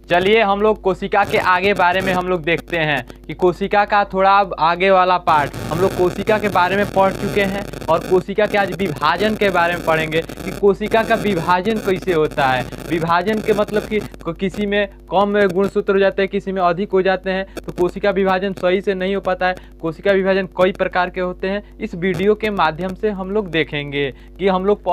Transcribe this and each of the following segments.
चलिए हम लोग कोशिका के आगे बारे में हम लोग देखते हैं कि कोशिका का थोड़ा आगे वाला पार्ट हम लोग कोशिका के बारे में पढ़ चुके हैं और कोशिका के आज विभाजन के बारे में पढ़ेंगे कि कोशिका का विभाजन कैसे होता है। विभाजन के मतलब कि किसी में कम गुणसूत्र हो जाते हैं, किसी में अधिक हो जाते हैं, तो कोशिका विभाजन सही से नहीं हो पाता है। कोशिका विभाजन कई प्रकार के होते हैं। इस वीडियो के माध्यम से हम लोग देखेंगे कि हम लोग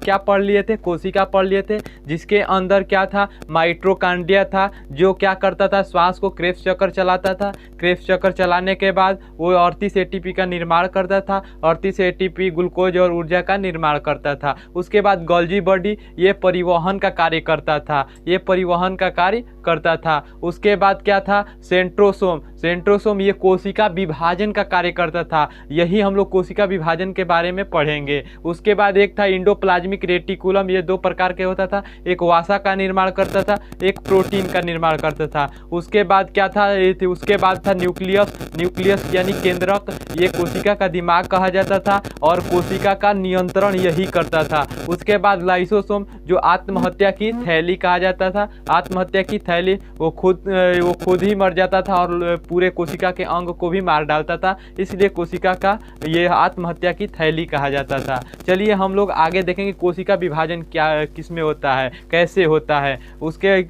क्या पढ़ लिए थे, कोशिका पढ़ लिए थे जिसके अंदर क्या था, माइटोकॉन्ड्रिया था जो क्या करता था, श्वास को क्रेब्स चक्कर चलाता था। क्रेब्स चक्कर चलाने के बाद वो 38 एटीपी का निर्माण करता था। 38 एटीपी ग्लूकोज और ऊर्जा का निर्माण करता था। उसके बाद गोल्जी बॉडी ये परिवहन का कार्य करता था, ये परिवहन का कार्य करता था। उसके बाद क्या था, सेंट्रोसोम। सेंट्रोसोम ये कोशिका विभाजन का कार्य करता था। यही हम लोग कोशिका विभाजन के बारे में पढ़ेंगे। उसके बाद एक था इंडोप्लाज्मिक रेटिकुलम, ये दो प्रकार के होता था, एक वसा का निर्माण करता था, एक प्रोटीन का निर्माण करता था। उसके बाद क्या था, उसके बाद था न्यूक्लियस। न्यूक्लियस यानी केंद्रक, ये कोशिका का दिमाग कहा जाता था और कोशिका का नियंत्रण यही करता था। उसके बाद लाइसोसोम जो आत्महत्या की थैली कहा जाता था। आत्महत्या की थैली वो खुद ही मर जाता था और पूरे कोशिका के अंग को भी मार डालता था, इसलिए कोशिका का ये आत्महत्या की थैली कहा जाता था। चलिए हम लोग आगे देखेंगे कोशिका विभाजन क्या किस में होता है, कैसे होता है। उसके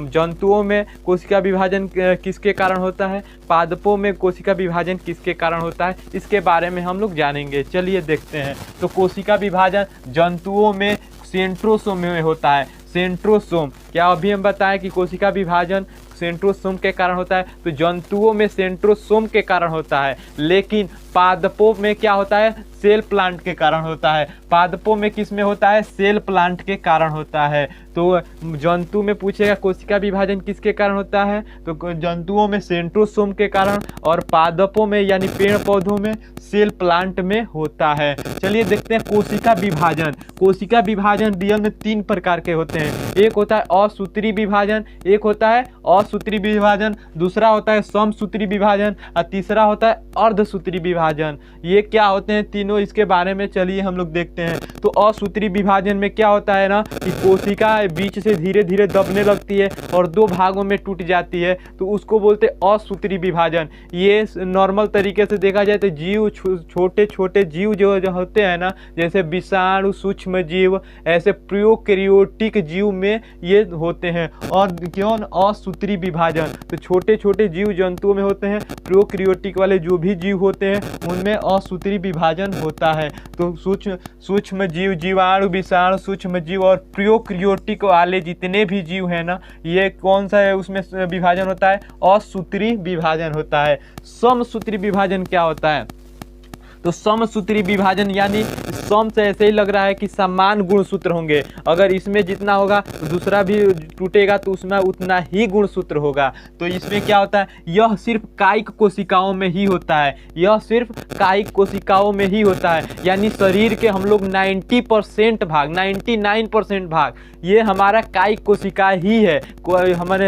जंतुओं में कोशिका विभाजन किसके कारण होता है, पादपों में कोशिका विभाजन किसके कारण होता है, इसके बारे में हम लोग जानेंगे। चलिए देखते हैं। तो कोशिका विभाजन जंतुओं में सेंट्रोसोम में होता है। सेंट्रोसोम क्या अभी हम बताएं कि कोशिका विभाजन सेंट्रोसोम के कारण होता है, तो जंतुओं में सेंट्रोसोम के कारण होता है। लेकिन पादपों में क्या होता है, सेल प्लांट के कारण होता है। पादपों में किस में होता है, सेल प्लांट के कारण होता है। तो जंतु में पूछेगा कोशिका विभाजन किसके कारण होता है, तो जंतुओं में सेंट्रोसोम के कारण और पादपों में यानी पेड़ पौधों में सेल प्लांट में होता है। चलिए देखते हैं कोशिका विभाजन। कोशिका विभाजन रियल में 3 प्रकार के होते हैं। एक होता है असूत्री विभाजन, एक होता है असूत्री विभाजन, दूसरा होता है समसूत्री विभाजन और तीसरा होता है अर्धसूत्री विभाजन। ये क्या होते हैं तीनों, इसके बारे में चलिए हम लोग देखते हैं। तो असूत्री विभाजन में क्या होता है ना कि कोशिका बीच से धीरे धीरे दबने लगती है और 2 भागों में टूट जाती है, तो उसको बोलते हैं असूत्री विभाजन। ये नॉर्मल तरीके से देखा जाए तो जीव छोटे छोटे जीव जो होते हैं ना, जैसे विषाणु, सूक्ष्म जीव, ऐसे प्रोकैरियोटिक जीव में ये होते हैं। और क्यों असूत्री विभाजन, तो छोटे छोटे जीव जंतुओं में होते हैं। प्रोकैरियोटिक वाले जो भी जीव होते हैं उनमें असूत्री विभाजन होता है। तो सूक्ष्म जीव, जीवाणु, विषाणु, सूक्ष्म जीव और प्रोकैरियोटिक वाले जितने भी जीव हैं ना, ये कौन सा है, उसमें विभाजन होता है असूत्री विभाजन होता है। समसूत्री विभाजन क्या होता है, तो समसूत्री विभाजन यानी सम से ऐसे ही लग रहा है कि समान गुणसूत्र होंगे। अगर इसमें जितना होगा तो दूसरा भी टूटेगा तो उसमें उतना ही गुणसूत्र होगा। तो इसमें क्या होता है, यह सिर्फ कायिक कोशिकाओं में ही होता है। यह सिर्फ कायिक कोशिकाओं में ही होता है, यानी शरीर के हम लोग 90% भाग, 99% भाग ये हमारा कायिक कोशिका ही है।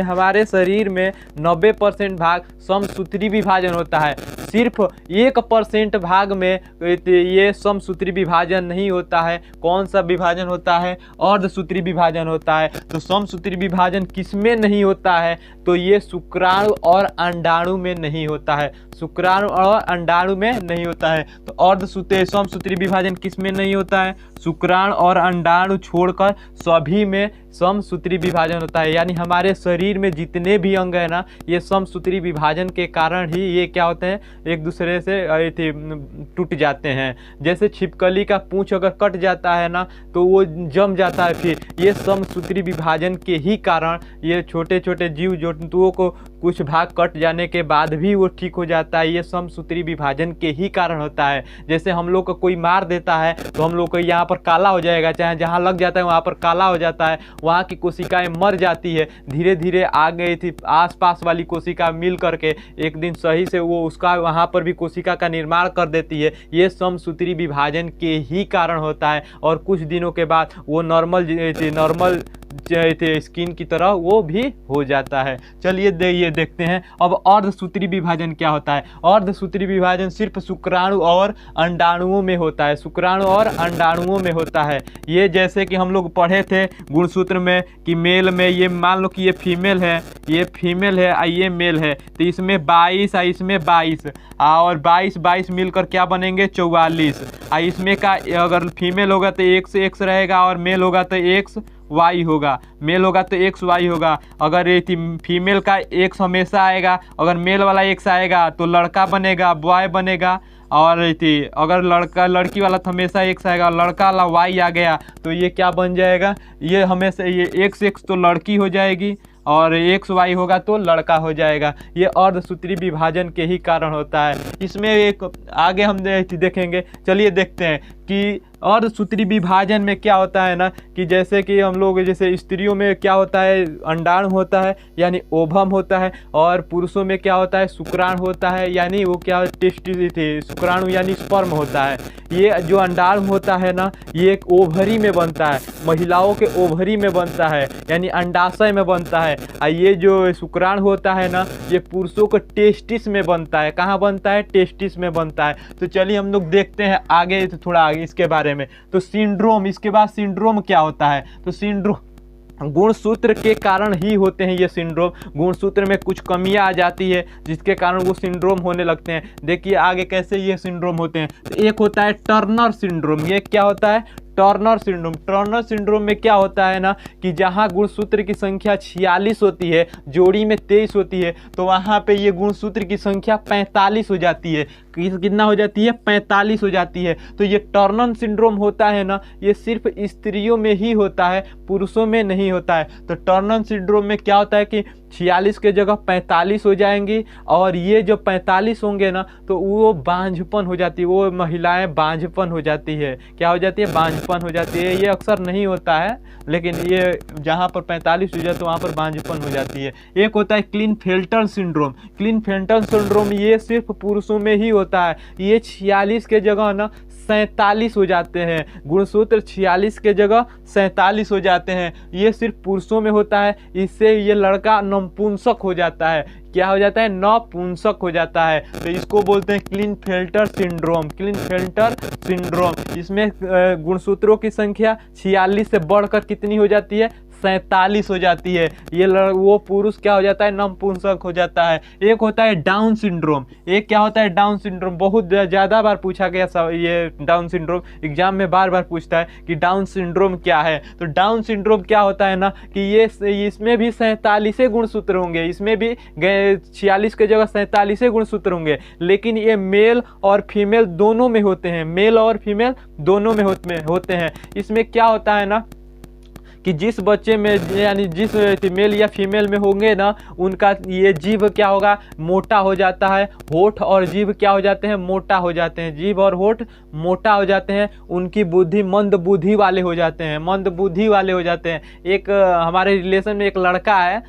हमारे शरीर में 90% भाग समसूत्री विभाजन होता है। सिर्फ 1% भाग में ये समसूत्री विभाजन नहीं होता है। कौन सा विभाजन होता है, अर्धसूत्री विभाजन होता है। तो समसूत्री विभाजन किसमें नहीं होता है, तो ये शुक्राणु और अंडाणु में नहीं होता है। शुक्राणु और अंडाणु में नहीं होता है। तो समसूत्री विभाजन किसमें नहीं होता है, शुक्राणु और अंडाणु छोड़कर सभी में समसूत्री विभाजन होता है। यानी हमारे शरीर में जितने भी अंग है ना, ये समसूत्री विभाजन के कारण ही ये क्या होते हैं, एक दूसरे से टूट जाते हैं। जैसे छिपकली का पूंछ अगर कट जाता है ना तो वो जम जाता है, फिर ये समसूत्री विभाजन के ही कारण ये छोटे छोटे जीव जंतुओं को कुछ भाग कट जाने के बाद भी वो ठीक हो जाता है। ये समसूत्री विभाजन के ही कारण होता है। जैसे हम लोग को कोई मार देता है तो हम लोग को यहाँ पर काला हो जाएगा, चाहे जहाँ लग जाता है वहाँ पर काला हो जाता है, वहाँ की कोशिकाएं मर जाती है। धीरे धीरे आगे थी आसपास वाली कोशिका मिल करके एक दिन सही से वो उसका वहाँ पर भी कोशिका का निर्माण कर देती है। ये समसूत्री विभाजन के ही कारण होता है। और कुछ दिनों के बाद वो नॉर्मल स्किन की तरह वो भी हो जाता है। चलिए ये देखते हैं अब अर्धसूत्री विभाजन क्या होता है। अर्धसूत्री विभाजन सिर्फ शुक्राणु और अंडाणुओं में होता है, शुक्राणु और अंडाणुओं में होता है। ये जैसे कि हम लोग पढ़े थे गुणसूत्र में कि मेल में, ये मान लो कि ये फीमेल है, ये फीमेल है, ये मेल है, तो इसमें 22 इसमें 22 और 22 मिलकर क्या बनेंगे 44। इसमें का अगर फीमेल होगा तो X रहेगा और मेल होगा तो XY होगा, मेल होगा तो XY होगा। अगर ये फीमेल का X हमेशा आएगा, अगर मेल वाला X आएगा तो लड़का बनेगा, बॉय बनेगा। और अगर लड़की वाला तो हमेशा X आएगा, लड़का वाला Y आ गया तो ये क्या बन जाएगा, ये हमेशा ये XX तो लड़की हो जाएगी और XY होगा तो लड़का हो जाएगा। ये अर्धसूत्री विभाजन के ही कारण होता है। इसमें एक आगे हम देखेंगे। चलिए देखते हैं कि अर्धसूत्री विभाजन में क्या होता है ना, कि जैसे कि हम लोग जैसे स्त्रियों में क्या होता है अंडाणु होता है यानी ओवम होता है, और पुरुषों में क्या होता है शुक्राणु होता है यानी वो क्या टेस्टिस, शुक्राणु यानी स्पर्म होता है। ये जो अंडाणु होता है ना ये एक ओवरी में बनता है, महिलाओं के ओवरी में बनता है यानी अंडाशय में बनता है। और ये जो शुक्राणु होता है ना ये पुरुषों को टेस्टिस में बनता है। कहाँ बनता है, टेस्टिस में बनता है। तो चलिए हम लोग देखते हैं आगे, तो थोड़ा आगे इसके बारे में। तो सिंड्रोम, इसके बाद सिंड्रोम क्या होता है, तो सिंड्रोम गुणसूत्र के कारण ही होते हैं। ये सिंड्रोम गुणसूत्र में कुछ कमियां आ जाती है जिसके कारण वो सिंड्रोम होने लगते हैं। देखिए आगे कैसे ये सिंड्रोम होते हैं। तो एक होता है टर्नर सिंड्रोम। ये क्या होता है, टर्नर सिंड्रोम। टर्नर सिंड्रोम में क्या होता है ना कि जहाँ गुणसूत्र की संख्या 46 होती है, जोड़ी में 23 होती है, तो वहाँ पे ये गुणसूत्र की संख्या 45 हो जाती है। कितना हो जाती है, 45 हो जाती है। तो ये टर्नर सिंड्रोम होता है ना ये सिर्फ स्त्रियों में ही होता है, पुरुषों में नहीं होता है। तो टर्नर सिंड्रोम में क्या होता है कि 46 के जगह 45 हो जाएंगी, और ये जो 45 होंगे ना तो वो बांझपन हो जाती है, वो महिलाएं बांझपन हो जाती है। क्या हो जाती है, बांझपन हो जाती है। ये अक्सर नहीं होता है लेकिन ये जहाँ पर 45 हो जाए तो वहाँ पर बांझपन हो जाती है। एक होता है क्लिनफेल्टर सिंड्रोम। क्लिनफेल्टर सिंड्रोम ये सिर्फ पुरुषों में ही होता है। ये 46 के जगह ना 47 हो जाते हैं, गुणसूत्र 46 के जगह 47 हो जाते हैं। ये सिर्फ पुरुषों में होता है। इससे ये लड़का नपुंसक हो जाता है। क्या हो जाता है, नपुंसक हो जाता है। तो इसको बोलते हैं क्लिनफेल्टर सिंड्रोम। क्लिनफेल्टर सिंड्रोम इसमें गुणसूत्रों की संख्या 46 से बढ़कर कितनी हो जाती है, 47 हो जाती है। ये वो पुरुष क्या हो जाता है, नपुंसक हो जाता है। एक होता है डाउन सिंड्रोम। एक क्या होता है, डाउन सिंड्रोम। बहुत ज़्यादा बार पूछा गया ये डाउन सिंड्रोम, एग्जाम में बार बार पूछता है कि डाउन सिंड्रोम क्या है। तो डाउन सिंड्रोम क्या होता है ना कि ये इसमें भी 47 गुणसूत्र होंगे, इसमें भी 46 के जगह 47 गुणसूत्र होंगे, लेकिन ये मेल और फीमेल दोनों में होते हैं, मेल और फीमेल दोनों में होते हैं। इसमें क्या होता है ना कि जिस बच्चे में यानी जिस मेल या फीमेल में होंगे ना उनका ये जीभ क्या होगा, मोटा हो जाता है। होठ और जीभ क्या हो जाते हैं, मोटा हो जाते हैं। जीभ और होठ मोटा हो जाते हैं। उनकी बुद्धि मंद बुद्धि वाले हो जाते हैं, मंद बुद्धि वाले हो जाते हैं। एक हमारे रिलेशन में एक लड़का है,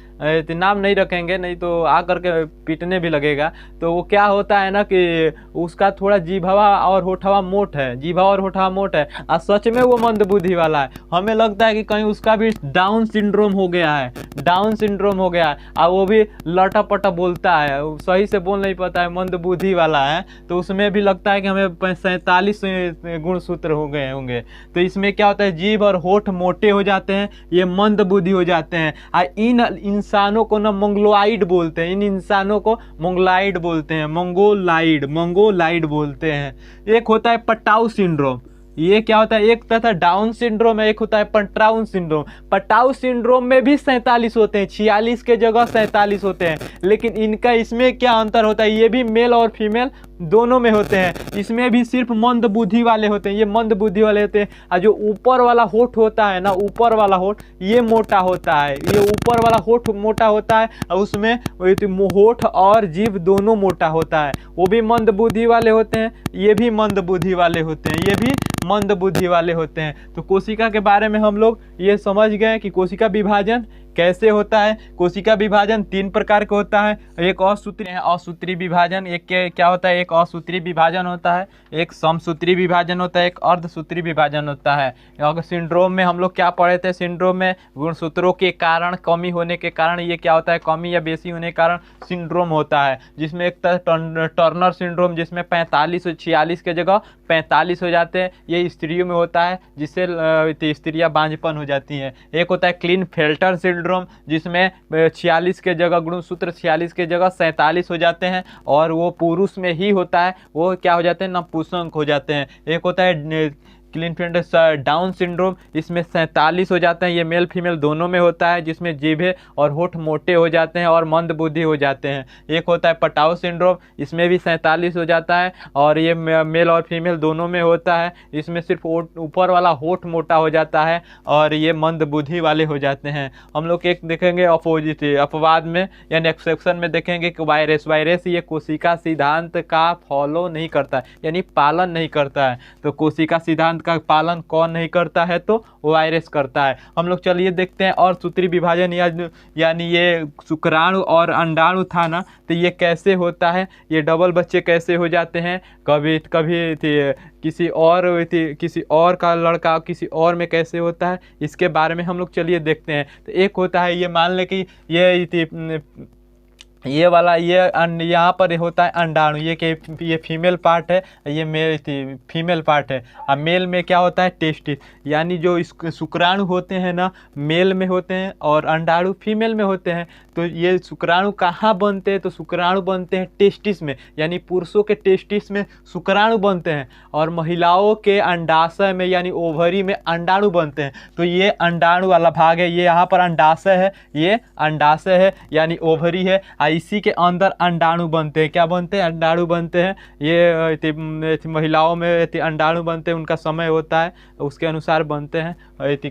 नाम नहीं रखेंगे नहीं तो आ करके पीटने भी लगेगा। तो वो क्या होता है ना कि उसका थोड़ा जीभवा और होठवा मोट है, जीभा और होठवा मोट है, और सच में वो मंद बुद्धि वाला है। हमें लगता है कि कहीं उसका भी डाउन सिंड्रोम हो गया है, डाउन सिंड्रोम हो गया है, और वो भी लटा पटा बोलता है, सही से बोल नहीं पाता है, मंद बुद्धि वाला है। तो उसमें भी लगता है कि हमें 47 गुणसूत्र हो गए होंगे। तो इसमें क्या होता है, जीभ और होठ मोटे हो जाते हैं, ये मंद बुद्धि हो जाते हैं। और इन इंसानों को ना मंगोलाइड बोलते हैं, इन इंसानों को मंगोलाइड बोलते हैं, मंगोलाइड बोलते हैं। एक होता है पटाऊ सिंड्रोम। ये क्या होता है, एक तथा डाउन सिंड्रोम है, एक होता है पटाऊ सिंड्रोम। पटाऊ सिंड्रोम में भी 47 होते हैं, 46 के जगह 47 होते हैं, लेकिन इनका इसमें क्या अंतर होता है, ये भी मेल और फीमेल दोनों में होते हैं। इसमें भी सिर्फ मंद बुद्धि वाले होते हैं, ये मंद बुद्धि वाले होते हैं। और जो ऊपर वाला होठ होता है ना, ऊपर वाला होठ ये मोटा होता है, ये ऊपर वाला होठ मोटा होता है, और उसमें होठ और जीभ दोनों मोटा होता है। वो भी मंद बुद्धि वाले होते हैं, ये भी मंद बुद्धि वाले होते हैं, ये भी मंद बुद्धि वाले होते हैं। तो कोशिका के बारे में हम लोग ये समझ गए कि कोशिका विभाजन कैसे होता है कोशिका विभाजन? 3 प्रकार का होता है। एक असूत्री विभाजन, एक क्या होता है, एक असूत्री विभाजन होता है, एक समसूत्री विभाजन होता है, एक अर्धसूत्री विभाजन होता है। अगर सिंड्रोम में हम लोग क्या पढ़े थे, सिंड्रोम में गुणसूत्रों के कारण, कमी होने के कारण ये क्या होता है, कमी या बेसी होने के कारण सिंड्रोम होता है, जिसमें एक टर्नर सिंड्रोम जिसमें 45 और 46 के जगह 45 हो जाते हैं, ये स्त्रियों में होता है, जिससे स्त्रियां बांझपन हो जाती हैं। एक होता है क्लीनफेल्टर सिंड्रोम जिसमें 46 के जगह, गुणसूत्र 46 के जगह 47 हो जाते हैं, और वो पुरुष में ही होता है, वो क्या हो जाते हैं, नपुंसक हो जाते हैं। एक होता है क्लीनफेल्टर डाउन सिंड्रोम, इसमें 47 हो जाते हैं, ये मेल फीमेल दोनों में होता है, जिसमें जीभे और होठ मोटे हो जाते हैं और मंदबुद्धि हो जाते हैं। एक होता है पटाउ सिंड्रोम, इसमें भी 47 हो जाता है और ये मेल और फीमेल दोनों में होता है, इसमें सिर्फ ऊपर वाला होठ मोटा हो जाता है और ये मंदबुद्धि वाले हो जाते हैं। हम लोग एक देखेंगे अपोजिट, अपवाद में यानी एक्सेप्शन में देखेंगे कि वायरस ये कोशिका सिद्धांत का फॉलो नहीं करता है, यानी पालन नहीं करता है। तो कोशिका सिद्धांत का पालन कौन नहीं करता है, तो वायरस करता है। हम लोग चलिए देखते हैं। और सूत्री विभाजन यानी ये शुक्राणु और अंडाणु था ना, तो ये कैसे होता है, ये डबल बच्चे कैसे हो जाते हैं, कभी किसी और का लड़का किसी और में कैसे होता है, इसके बारे में हम लोग चलिए देखते हैं। तो एक होता है, ये मान लें कि ये वाला यहाँ पर होता है अंडाणु, ये फीमेल पार्ट है, ये मेल फीमेल पार्ट है। अब मेल में क्या होता है, टेस्टिस, यानी जो शुक्राणु होते हैं ना मेल में होते हैं और अंडाणु फीमेल में होते हैं। तो ये शुक्राणु कहाँ बनते हैं, तो शुक्राणु बनते हैं टेस्टिस में, यानी पुरुषों के टेस्टिस में शुक्राणु बनते हैं और महिलाओं के अंडाशय में यानी ओवरी में अंडाणु बनते हैं। तो ये अंडाणु वाला भाग है, ये यहाँ पर अंडाशय है, ये अंडाशय है यानी ओवरी है, इसी के अंदर अंडाणु बनते हैं। क्या बनते हैं, अंडाणु बनते हैं। ये महिलाओं में अंडाणु बनते हैं, उनका समय होता है उसके अनुसार बनते हैं,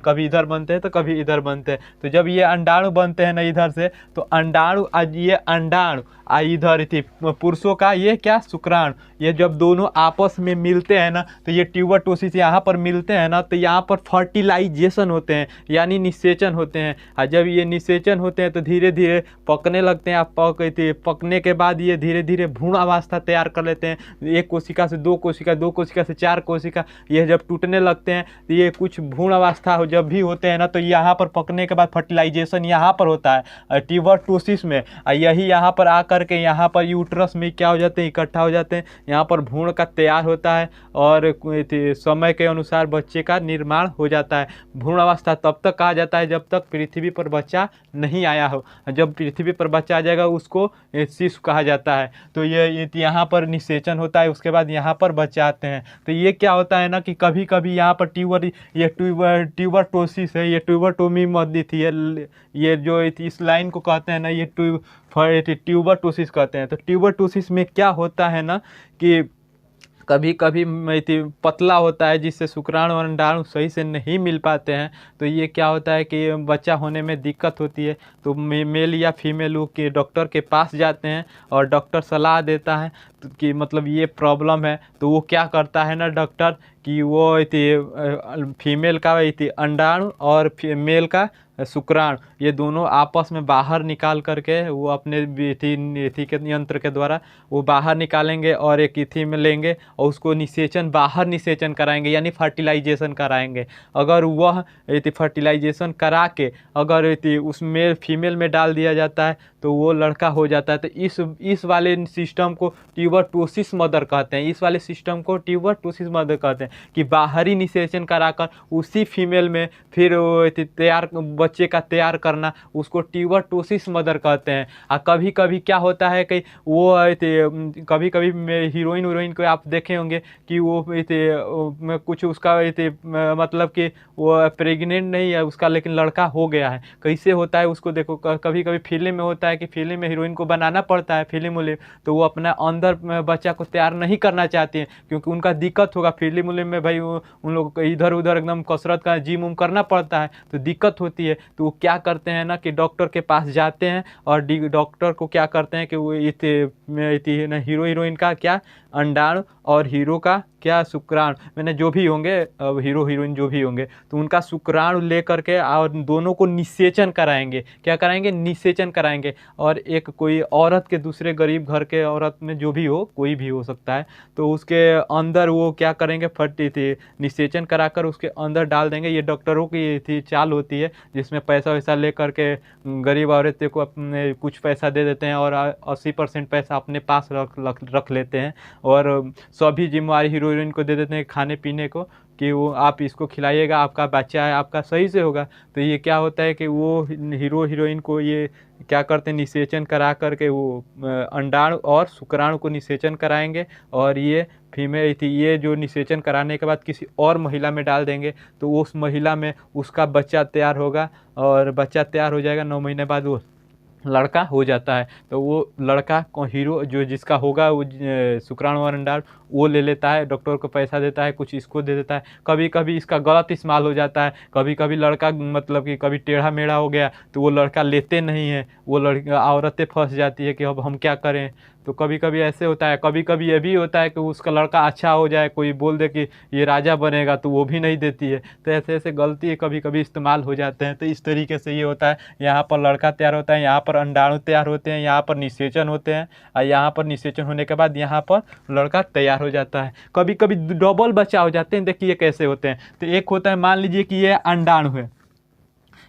कभी इधर बनते हैं तो कभी इधर बनते हैं। तो जब ये अंडाणु बनते हैं ना इधर से, तो अंडाणु ये अंडाणु इधर पुरुषों का ये क्या शुक्राणु, ये जब दोनों आपस में मिलते हैं ना, तो ये ट्यूबरटोसिस यहाँ पर मिलते हैं ना, तो यहाँ पर फर्टिलाइजेशन होते हैं यानी निषेचन होते हैं। और जब ये निषेचन होते हैं तो धीरे धीरे पकने लगते हैं। पकने के बाद ये धीरे धीरे भ्रूण अवस्था तैयार कर लेते हैं। एक कोशिका से 2 कोशिका, 2 कोशिका से 4 कोशिका, ये जब टूटने लगते हैं तो ये कुछ भ्रूण अवस्था जब भी होते हैं ना, तो यहाँ पर पकने के बाद फर्टिलाइजेशन यहाँ पर होता है ट्यूबरटोसिस में। यही यहाँ पर आकर के यहाँ पर यूट्रस में क्या हो जाते हैं, इकट्ठा हो जाते हैं, यहाँ पर भ्रूण का तैयार होता है और समय के अनुसार बच्चे का निर्माण हो जाता है। भ्रूण अवस्था तब तक कहा जाता है जब तक पृथ्वी पर बच्चा नहीं आया हो। जब पृथ्वी पर बच्चा आ जाएगा उसको शिशु कहा जाता है। तो ये यहाँ पर निषेचन होता है, उसके बाद यहाँ पर बच्चे आते हैं। तो ये क्या होता है ना कि कभी कभी यहाँ पर ट्यूबरटोसिस है, ये ट्यूबरटोमी मध्य थी, ये जो इस लाइन को कहते हैं ना, ये ट्यूबरटोसिस कहते हैं। तो ट्यूबरटोसिस में क्या होता है ना कि कभी कभी पतला होता है, जिससे शुक्राणु और अंडाणु सही से नहीं मिल पाते हैं। तो ये क्या होता है कि बच्चा होने में दिक्कत होती है। तो मेल या फीमेल के डॉक्टर के पास जाते हैं और डॉक्टर सलाह देता है कि मतलब ये प्रॉब्लम है। तो वो क्या करता है ना डॉक्टर कि वो फीमेल का अंडाणु और मेल का शुक्राणु ये दोनों आपस में बाहर निकाल करके वो अपने इथी के यंत्र के द्वारा वो बाहर निकालेंगे और एक इथी में लेंगे और उसको निषेचन बाहर निषेचन कराएंगे यानी फर्टिलाइजेशन कराएंगे। अगर वह फर्टिलाइजेशन करा के अगर उस मेल फीमेल में डाल दिया जाता है तो वो लड़का हो जाता है। तो इस वाले सिस्टम को ट्यूबरटोसिस मदर कहते हैं। इस वाले सिस्टम को ट्यूबरटोसिस मदर कहते हैं कि बाहरी निषेचन कराकर उसी फीमेल में फिर तैयार बच्चे का तैयार करना, उसको ट्यूबरटोसिस मदर कहते हैं। और कभी कभी क्या होता है कि वो कभी कभी हीरोइन को आप देखे होंगे कि वो कुछ उसका मतलब कि वो प्रेग्नेंट नहीं है उसका, लेकिन लड़का हो गया है। कैसे होता है उसको देखो, कभी कभी फिल्म में होता है कि फिल्म में हीरोइन को बनाना पड़ता है फिल्म उलिम, तो वो अपना अंदर बच्चा को तैयार नहीं करना चाहती हैं क्योंकि उनका दिक्कत होगा। फिल्म उलिम में भाई उन लोगों को इधर उधर एकदम कसरत का जिम उम करना पड़ता है तो दिक्कत होती है। तो वो क्या करते हैं ना कि डॉक्टर के पास जाते हैं और डॉक्टर को क्या करते हैं कि वो हीरो हीरोइन का क्या अंडाणु और हीरो का क्या शुक्राणु, मैंने जो भी होंगे हीरो हीरोइन जो भी होंगे तो उनका शुक्राणु ले करके और दोनों को निषेचन कराएंगे। क्या कराएंगे? निषेचन कराएंगे। और एक कोई औरत के दूसरे गरीब घर के औरत में जो भी हो, कोई भी हो सकता है, तो उसके अंदर वो क्या करेंगे, फटी थी निषेचन कराकर उसके अंदर डाल देंगे। ये डॉक्टरों की थी चाल होती है, जिसमें पैसा वैसा ले करके गरीब औरतें को अपने कुछ पैसा दे देते हैं और 80% पैसा अपने पास रख लेते हैं और सभी जिम्मेवारी हीरोइन को दे देते हैं खाने पीने को, कि वो आप इसको खिलाइएगा, आपका बच्चा है, आपका सही से होगा। तो ये क्या होता है कि वो हीरो हीरोइन को ये क्या करते हैं, निषेचन करा करके वो अंडाणु और शुक्राणु को निषेचन कराएंगे और ये फीमेल थी, ये जो निषेचन कराने के बाद किसी और महिला में डाल देंगे तो उस महिला में उसका बच्चा तैयार होगा और बच्चा तैयार हो जाएगा। 9 महीने बाद वो लड़का हो जाता है। तो वो लड़का को हीरो जो जिसका होगा वो शुक्राणु और अंडाणु वो ले लेता है, डॉक्टर को पैसा देता है, कुछ इसको दे देता है। कभी कभी इसका गलत इस्तेमाल हो जाता है, कभी कभी लड़का मतलब कि कभी टेढ़ा मेढ़ा हो गया तो वो लड़का लेते नहीं है, वो औरतें फंस जाती है कि अब हम क्या करें। तो कभी कभी ऐसे होता है। कभी कभी ये भी होता है कि उसका लड़का अच्छा हो जाए, कोई बोल दे कि ये राजा बनेगा, तो वो भी नहीं देती है। तो ऐसे ऐसे गलती कभी कभी इस्तेमाल हो जाते हैं। तो इस तरीके से ये होता है, यहाँ पर लड़का तैयार होता है, यहाँ पर अंडाणु तैयार होते हैं, यहाँ पर निषेचन होते हैं और यहाँ पर निषेचन होने के बाद यहाँ पर लड़का तैयार हो जाता है। कभी कभी डबल बच्चा हो जाते हैं। देखिए कैसे होते हैं। तो एक होता है, मान लीजिए कि ये अंडाणु है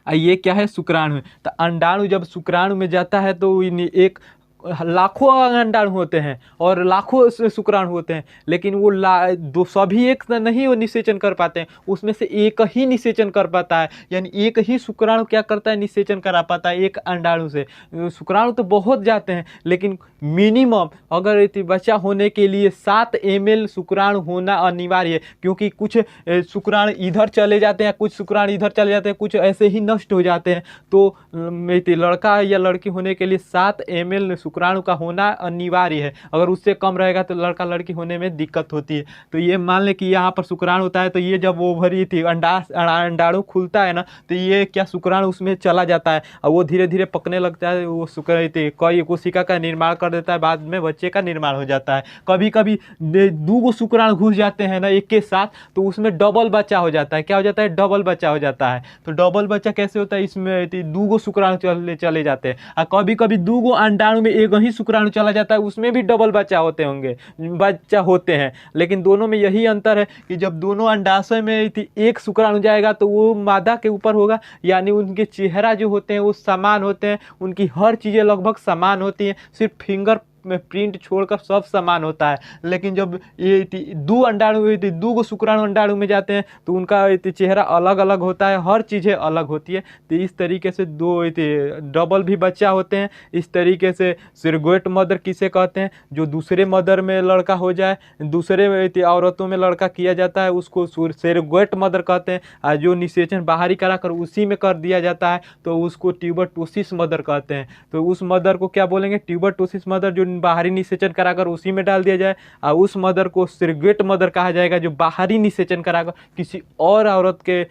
और ये क्या है, शुक्राणु है। तो अंडाणु जब शुक्राणु में जाता है तो एक लाखों अंडाणु होते हैं और लाखों शुक्राणु होते हैं, लेकिन वो दो सभी एक नहीं वो निषेचन कर पाते हैं, उसमें से एक ही निषेचन कर पाता है। यानी एक ही शुक्राणु क्या करता है, निषेचन करा पाता है एक अंडाणु से। शुक्राणु तो बहुत जाते हैं, लेकिन मिनिमम अगर बच्चा होने के लिए 7 ml शुक्राणु होना अनिवार्य है, क्योंकि कुछ शुक्राणु इधर चले जाते हैं, कुछ शुक्राणु इधर चले जाते हैं, कुछ ऐसे ही नष्ट हो जाते हैं। तो लड़का या लड़की होने के लिए 7 ml शुक्राणु का होना अनिवार्य है। अगर उससे कम रहेगा तो लड़का लड़की होने में दिक्कत होती है। तो ये मान लें कि यहाँ पर शुक्राणु होता है, तो ये जब ओवरी थी अंडाणु खुलता है ना, तो ये क्या शुक्राणु उसमें चला जाता है और वो धीरे धीरे पकने लगता है। वो कई कोशिका का निर्माण कर देता है, बाद में बच्चे का निर्माण हो जाता है। कभी कभी 2 शुक्राणु घुस जाते हैं ना एक के साथ, तो उसमें डबल बच्चा हो जाता है। क्या हो जाता है, डबल बच्चा हो जाता है। तो डबल बच्चा कैसे होता है, इसमें 2 शुक्राणु चले जाते हैं और कभी कभी 2 अंडाणु में एक ही शुक्राणु चला जाता है, उसमें भी डबल बच्चा होते हैं। लेकिन दोनों में यही अंतर है कि जब दोनों अंडाशय में एक शुक्राणु जाएगा तो वो मादा के ऊपर होगा, यानी उनके चेहरा जो होते हैं वो समान होते हैं, उनकी हर चीज़ें लगभग समान होती हैं, सिर्फ फिंगर में प्रिंट छोड़कर सब समान होता है। लेकिन जब ये 2 अंडाणु 2 शुक्राणु अंडाणु में जाते हैं तो उनका चेहरा अलग अलग होता है, हर चीज़ें अलग होती है। तो इस तरीके से 2 डबल भी बच्चा होते हैं। इस तरीके से सिरगोट मदर किसे कहते हैं, जो दूसरे मदर में लड़का हो जाए, दूसरे औरतों में लड़का किया जाता है, उसको सिरगोट मदर कहते हैं। और जो निषेचन बाहरी कराकर उसी में कर दिया जाता है तो उसको ट्यूबरकुलोसिस मदर कहते हैं। तो उस मदर को क्या बोलेंगे, ट्यूबरकुलोसिस मदर, जो बाहरी निषेचन कराकर उसी में डाल दिया जाए। और उस मदर को सिरगोट मदर कहा जाएगा जो बाहरी निषेचन कराकर किसी और औरत के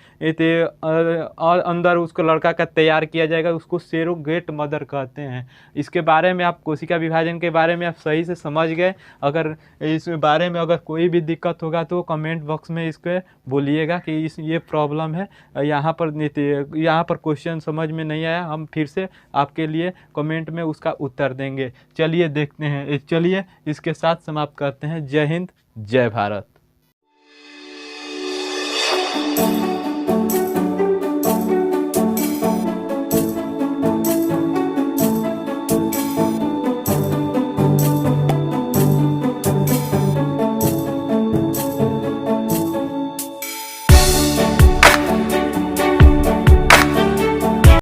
अंदर उसको लड़का का तैयार किया जाएगा, उसको सिरगोट मदर कहते हैं। इसके बारे में आप कोशिका विभाजन के बारे में आप सही से समझ गए। अगर इस बारे में अगर कोई भी दिक्कत होगा तो कमेंट बॉक्स में इसको बोलिएगा कि ये प्रॉब्लम है, यहाँ पर क्वेश्चन समझ में नहीं आया, हम फिर से आपके लिए कमेंट में उसका उत्तर देंगे। चलिए देखते हैं, चलिए इसके साथ समाप्त करते हैं। जय हिंद, जय भारत।